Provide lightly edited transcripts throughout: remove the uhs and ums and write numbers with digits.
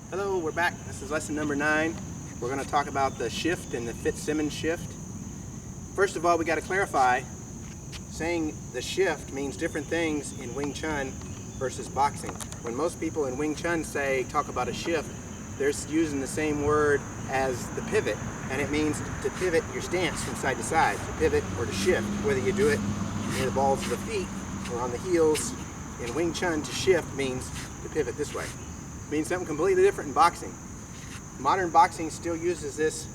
Hello, we're back. This is lesson number 9. We're going to talk about the shift and the Fitzsimmons shift. First of all, we got to clarify, saying the shift means different things in Wing Chun versus boxing. When most people in Wing Chun talk about a shift, they're using the same word as the pivot, and it means to pivot your stance from side to side, to pivot or to shift, whether you do it near the balls of the feet or on the heels. In Wing Chun, to shift means to pivot this way. It means something completely different in boxing. Modern boxing still uses this,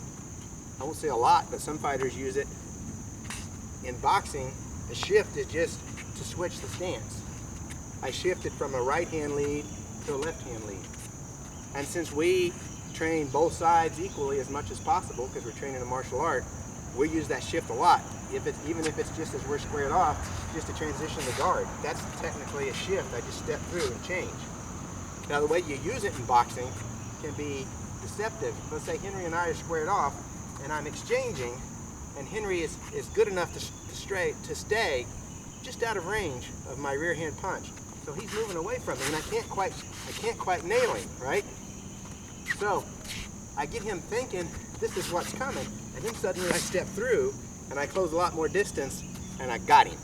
I won't say a lot, but some fighters use it. In boxing, a shift is just to switch the stance. I shifted from a right hand lead to a left hand lead. And since we train both sides equally as much as possible, because we're training a martial art, we use that shift a lot. Even if it's just as we're squared off, just to transition the guard. That's technically a shift. I just step through and change. Now the way you use it in boxing can be deceptive. Let's say Henry and I are squared off and I'm exchanging, and Henry is good enough to stay just out of range of my rear hand punch. So he's moving away from me and I can't quite nail him, right? So I get him thinking this is what's coming, and then suddenly I step through and I close a lot more distance and I got him.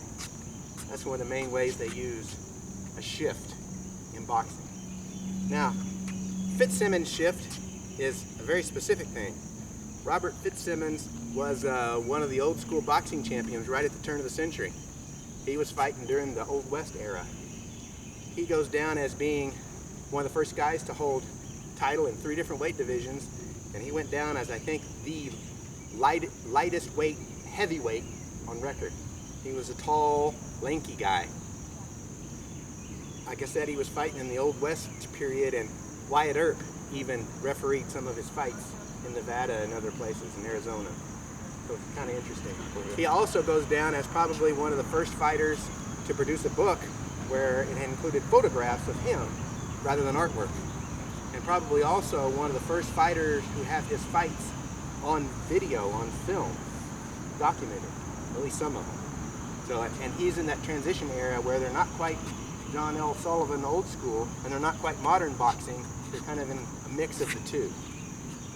That's one of the main ways they use a shift in boxing. Now, Fitzsimmons shift is a very specific thing. Robert Fitzsimmons was one of the old school boxing champions right at the turn of the century. He was fighting during the Old West era. He goes down as being one of the first guys to hold title in 3 different weight divisions, and he went down as, I think, the lightest weight heavyweight on record. He was a tall, lanky guy. Like I said, he was fighting in the Old West period, and Wyatt Earp even refereed some of his fights in Nevada and other places, in Arizona. So it's kind of interesting. He also goes down as probably one of the first fighters to produce a book where it included photographs of him rather than artwork. And probably also one of the first fighters who had his fights on video, on film, documented, at least some of them. So, and he's in that transition era where they're not quite John L. Sullivan old school, and they're not quite modern boxing. They're kind of in a mix of the two.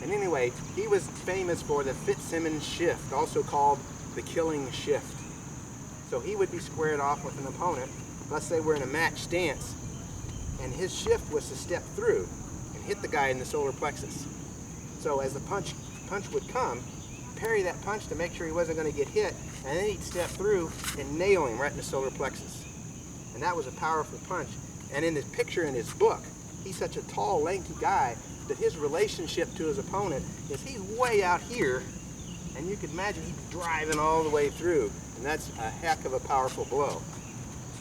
And anyway, he was famous for the Fitzsimmons shift, also called the killing shift. So he would be squared off with an opponent. Let's say we're in a match stance, and his shift was to step through and hit the guy in the solar plexus. So as the punch would come, parry that punch to make sure he wasn't going to get hit, and then he'd step through and nail him right in the solar plexus. And that was a powerful punch. And in this picture in his book, he's such a tall, lanky guy that his relationship to his opponent is he's way out here, and you could imagine he's driving all the way through, and that's a heck of a powerful blow.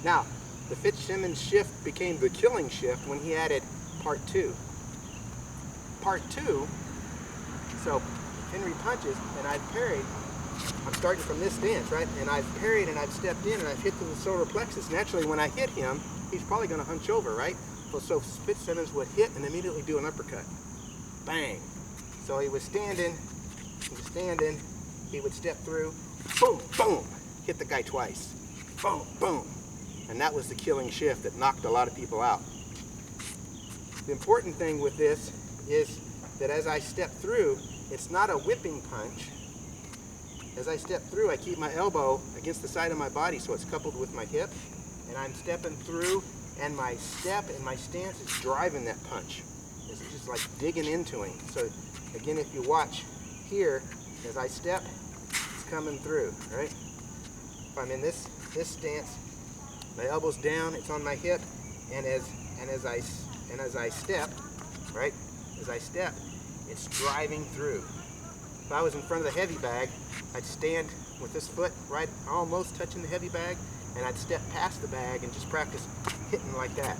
Now, the Fitzsimmons shift became the killing shift when he added part 2. Part 2, so Henry punches and I've parried. I'm starting from this stance, right? And I've parried and I've stepped in and I've hit the solar plexus. Naturally, when I hit him, he's probably going to hunch over, right? So Fitzsimmons would hit and immediately do an uppercut. Bang. So he was standing, he would step through, boom, boom, hit the guy twice. Boom, boom. And that was the killing shift that knocked a lot of people out. The important thing with this is that as I step through, it's not a whipping punch. As I step through, I keep my elbow against the side of my body so it's coupled with my hip, and I'm stepping through, and my step and my stance is driving that punch. It's just like digging into him. So again, if you watch here, as I step, it's coming through, right? If I'm in this stance, my elbow's down, it's on my hip, and as I step, right? As I step, it's driving through. If I was in front of the heavy bag, I'd stand with this foot right almost touching the heavy bag, and I'd step past the bag and just practice hitting like that.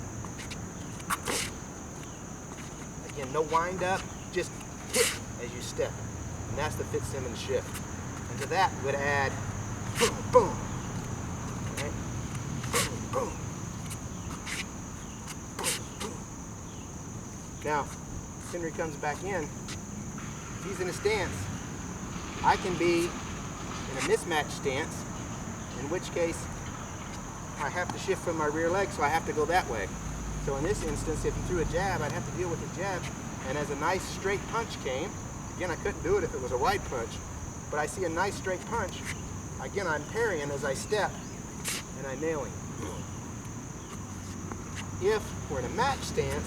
Again, no wind up, just hit as you step. And that's the Fitzsimmons shift. And to that would add boom, boom. Right? Boom, boom. Boom, boom. Now, Henry comes back in. If he's in a stance, I can be in a mismatched stance, in which case I have to shift from my rear leg, so I have to go that way. So in this instance, if he threw a jab, I'd have to deal with the jab and as a nice straight punch came, again, I couldn't do it if it was a wide punch, but I see a nice straight punch. Again, I'm parrying as I step, and I nail him. If we're in a match stance,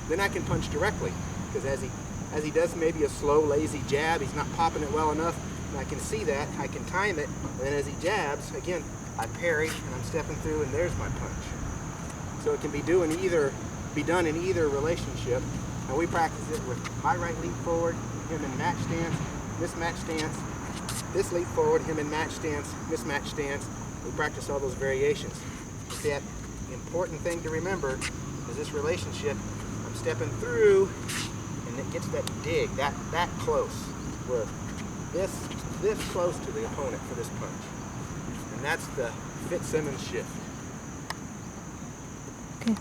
then I can punch directly, because as he does maybe a slow, lazy jab, he's not popping it well enough, and I can see that, I can time it, and then as he jabs, again, I parry, and I'm stepping through, and there's my punch. So it can be done in either relationship, and we practice it with my right leap forward, him in match stance, mismatch stance, this leap forward, him in match stance, mismatch stance. We practice all those variations. But that important thing to remember is this relationship, I'm stepping through, and it gets that dig, that close, where this close to the opponent for this punch. And that's the Fitzsimmons shift. Okay.